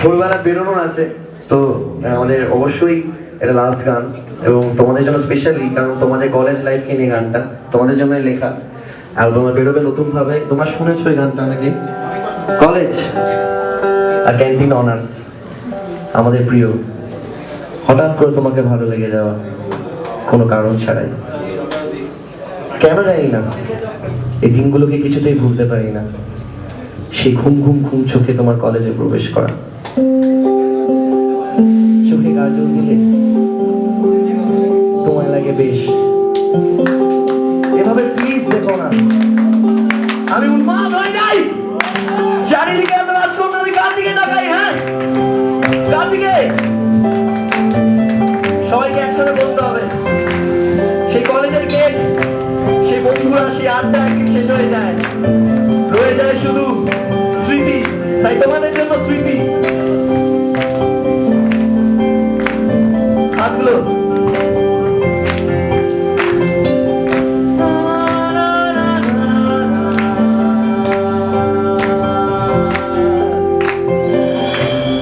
ভোরবেলা বেরোনোর আছে, তো আমাদের অবশ্যই এটা লাস্ট গান এবং তোমাদের জন্য স্পেশালি, কারণ তোমাদের কলেজ লাইফকে নিয়ে গানটা তোমাদের জন্যই লেখা। অ্যালবামে বেরোবে নতুন ভাবে, তোমরা শুনেছো এই গানটা নাকি? কলেজ আর ক্যান্টিন অনার্স আমাদের প্রিয়, হঠাৎ করে তোমাকে ভালো লেগে যাওয়া কোনো কারণ ছাড়াই, কেন জানি না এই দিনগুলোকে কিছুতেই ভুলতে পারি না। সেই ঘুম ঘুম ঘুম চোখে তোমার কলেজে প্রবেশ করা, চোখে কাজল দিলে তোমায় লাগে বেশ, এভাবে প্লিজ দেখো না। আমি উন্মাদ হয়ে যাই, চারিদিকে এত রাজকন্যা, আমি কার দিকে তাকাই? হ্যাঁ, কার দিকে? সবাইকে একসাথে বলতে হবে। সেই কলেজের গেট, সেই বন্ধুরা, সেই আড্ডা একদিন শেষ হয়ে যায়, রয়ে যায় শুধু স্মৃতি। তাই তোমাদের জন্য স্মৃতি থাকলো।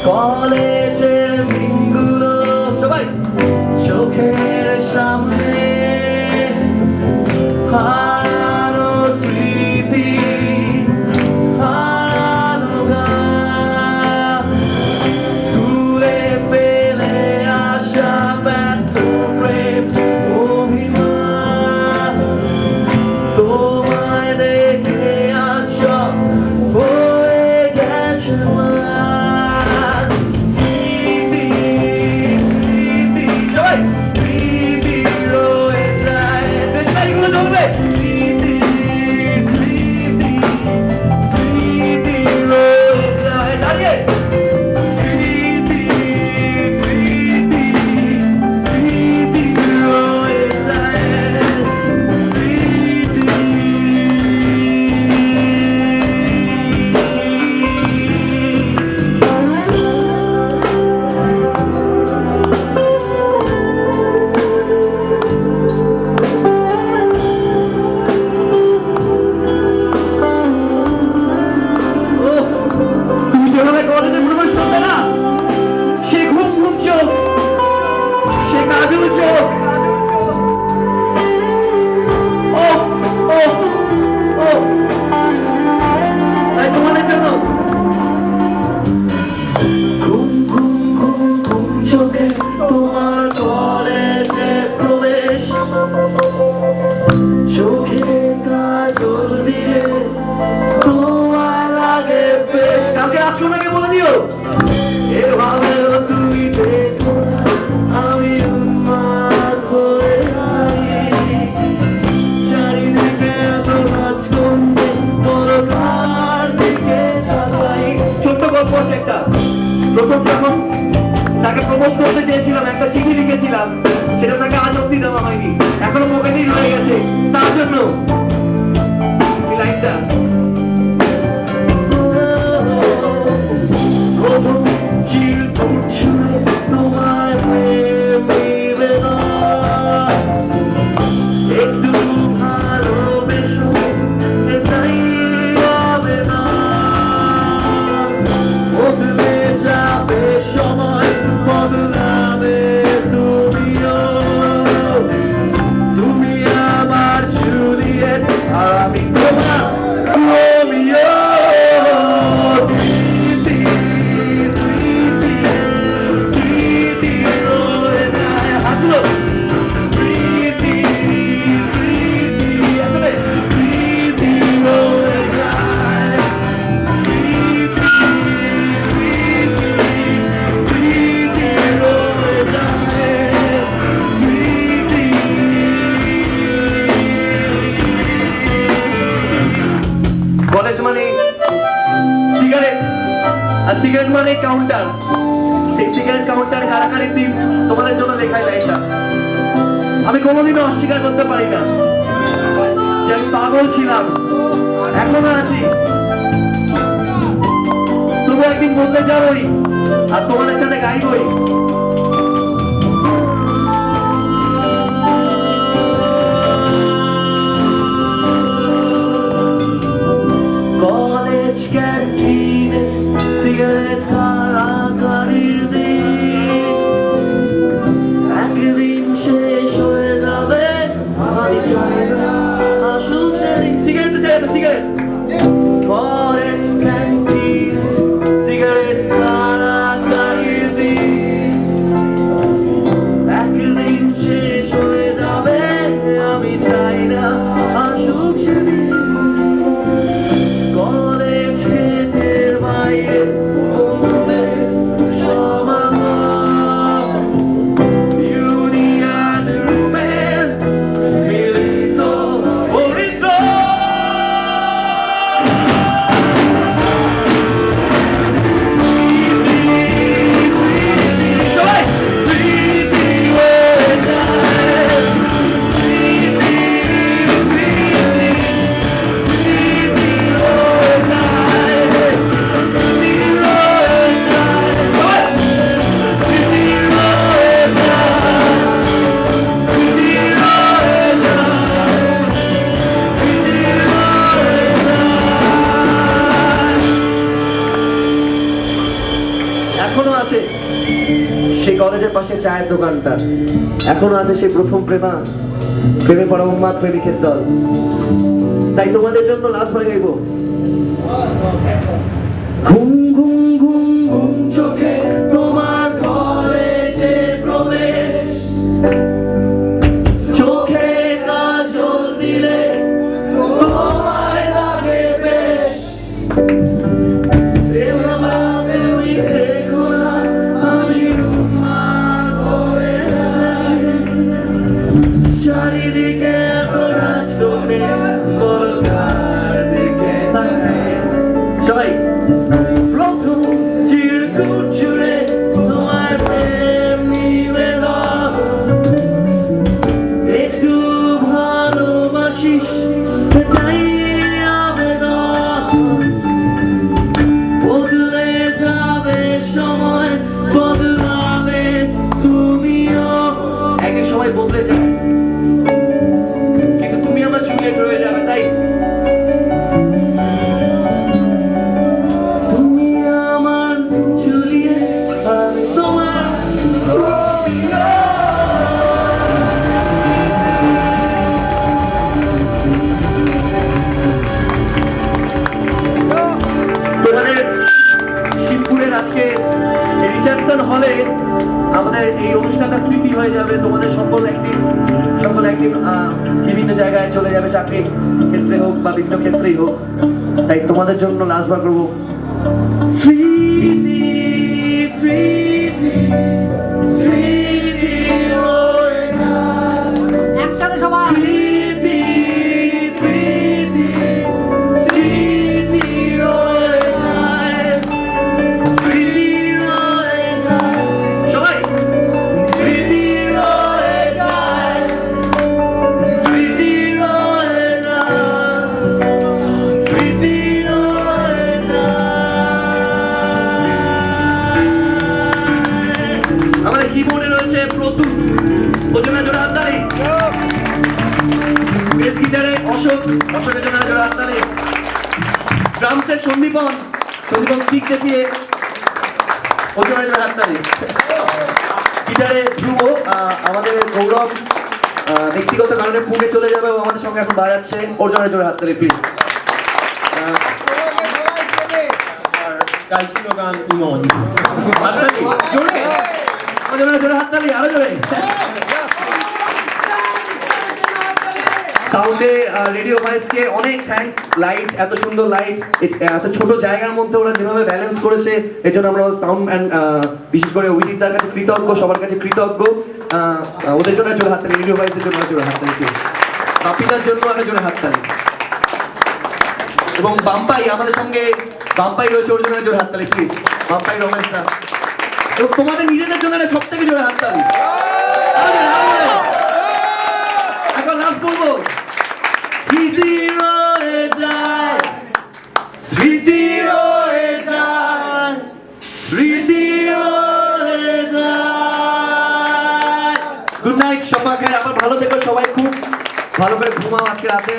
কলেজের দিনগুলো সবাই চোখের সামনে, হারানো স্মৃতি, হারানো গান, স্কুলে ফেলে আসা ব্যর্থ প্রেম অভিমান, তোমায় দেখে আসা হয়ে গেছে মান। স্মৃতি, স্মৃতি, সবাই স্মৃতি রয়ে যায়, দেশটাইগুলো চলবে। স্মৃতি, স্মৃতি, স্মৃতি রয়ে যায়, দাঁড়িয়ে। স্মৃতি, স্মৃতি, স্মৃতি রয়ে যায়, স্মৃতি। উফ, তুমি যেভাবে কলেজে প্রবেশ করবে না, সে ঘুম ঘুম চোখ, সে কাজল চোখ, উফ, উফ, উফ। তাই তোমাদের জন্য ঘুম ঘুম ঘুম ঘুম চোখে তোমার কলেজে প্রবেশ, চোখে কাজল দিয়ে তোমায় লাগে বেশ। কালকে রাজকন্যাকে বলে দিও, এভাবেও তুমি দেখো না আমি উন্মাদ হয়ে যাই, চারিদিকে এত রাজকন্যা, বলো কার দিকে তাকাই। ছোট্ট গল্প আছে একটা। প্রথম যখন তাকে প্রপোজ করতে চেয়েছিলাম, একটা চিঠি লিখেছিলাম, সেটা তাকে আজ অব্দি দেওয়া হয়নি, এখনো পকেটেই রয়ে গেছে। তার জন্য এই লাইনটা, প্রথম চিরকুট ছুঁয়ে তোমায় পেয়ে না, একটু ভালোবেসো এটাই হবে না, বদলে যাবে সময়, বদলাবে তুমিও, তুমি আমার জুলিয়েট আর আমি তোমার রোমিও। স্মৃতি, স্মৃতি, স্মৃতি রয়ে যায়, হাতগুলো। স্মৃতি, স্মৃতি, আসলে স্মৃতি রয়ে যায়, স্মৃতি, স্মৃতি, স্মৃতি রয়ে যায়, স্মৃতি। কলেজ মানে সিগারেট, আর সিগারেট মানে কাউন্টার। সেই সিগারেট কাউন্টার কারাকারির দিন তোমাদের জন্য লেখাই লাইনটা। আমি কোনোদিনও অস্বীকার করতে পারি না যে আমি পাগল ছিলাম, এখনো আছি, তবু একদিন বলতে যাবই আর তোমাদের সাথে গাইবই। ক্যান্টিনে সিগারেট খাওয়া এখনো আছে সেই কলেজের পাশে চায়ের দোকানটা, এখনো আছে সেই প্রথম প্রেমে পড়া উন্মাদ প্রেমিকের দল। তাই তোমাদের জন্য লাস্ট বার গাইবো। ঘুম ঘুম ঘুম ঘুম চোখে তোমার কলেজে প্রবেশ, চোখে কাজল দিলে তোমায় লাগে বেশ। চারিদিকে সবাই প্রথম চিরকুট ছুড়ে তোমার প্রেম নিবেদন, একটু ভালোবাসিস এটাই আবেদন। বদলে যাবে সময়, বদলাবে তুমিও, এক এক সময় বদলে যাবে, কিন্তু তুমি আমার জুলিয়েট রয়ে যাবে। তাই তুমি আমার জুলিয়েট, আমি তোমার রোমিও। তোমাদের শিবপুরের আজকে রিসেপশন হলে আমাদের এই অনুষ্ঠানটা স্মৃতি হয়ে যাবে। তোমাদের সকল একদিন বিভিন্ন জায়গায় চলে যাবে, চাকরির ক্ষেত্রে হোক বা বিভিন্ন ক্ষেত্রেই হোক। তাই তোমাদের জন্য লাস্ট বার করবো স্মৃতি স্মৃতি স্মৃতি রয়ে যায়। একসাথে সবাই স্মৃতি স্মৃতি স্মৃতি রয়ে যায়, স্মৃতি রয়ে যায়। সবাই স্মৃতি রয়ে যায়, স্মৃতি রয়ে যায়, স্মৃতি রয়ে যায়। আমাদের কিবোর্ডে রয়েছে প্রতুল, ওজনে জোড়া হাততালি। বেস গিটারে অশোকের জন্য জোড়া হাততালি। ড্রামসের সন্দীপন স্টিক চেপিয়ে ওজনে জোড়া হাততালি। গিটারে ধ্রুব, আমাদের গৌরব ব্যক্তিগত কারণে পুনে চলে যাবে ও আমাদের সঙ্গে এখন বাজাচ্ছে, ওর জন্য জোড়া হাততালি প্লিজ। আর গাইছিল গান ইমন। হাততালি জোরে, ওর জন্য জোড়া হাততালি, আরো জোরে। সাউন্ডে রেডিও ভয়েসকে অনেক থ্যাঙ্কস। লাইট, এত সুন্দর লাইট, এত ছোট জায়গার মধ্যে ওরা যেভাবে ব্যালেন্স করেছে, এর জন্য আমরা সাউন্ড অ্যান্ড বিশেষ করে অভিজিৎদার কাছে কৃতজ্ঞ, সবার কাছে কৃতজ্ঞ। ওদের জন্য জোরে হাততালি, রেডিও ভয়েসের জন্য জোরে হাততালি, বাপিদার জন্য একটা জোরে হাততালি। এবং বাম্পাই আমাদের সঙ্গে, বাম্পাই রয়েছে, ওর জন্য জোরে হাততালি প্লিজ। বাম্পাই রমেশরা এবং তোমাদের নিজেদের জন্য সব থেকে জোরে হাততালি। এখন লাস্ট বলবো স্মৃতি রয়ে যায়, স্মৃতি রয়ে যায়, স্মৃতি রয়ে যায়। গুড নাইট, সবাই আবার ভালো থেকো, সবাই খুব ভালো করে ঘুমাও আজকে রাতে।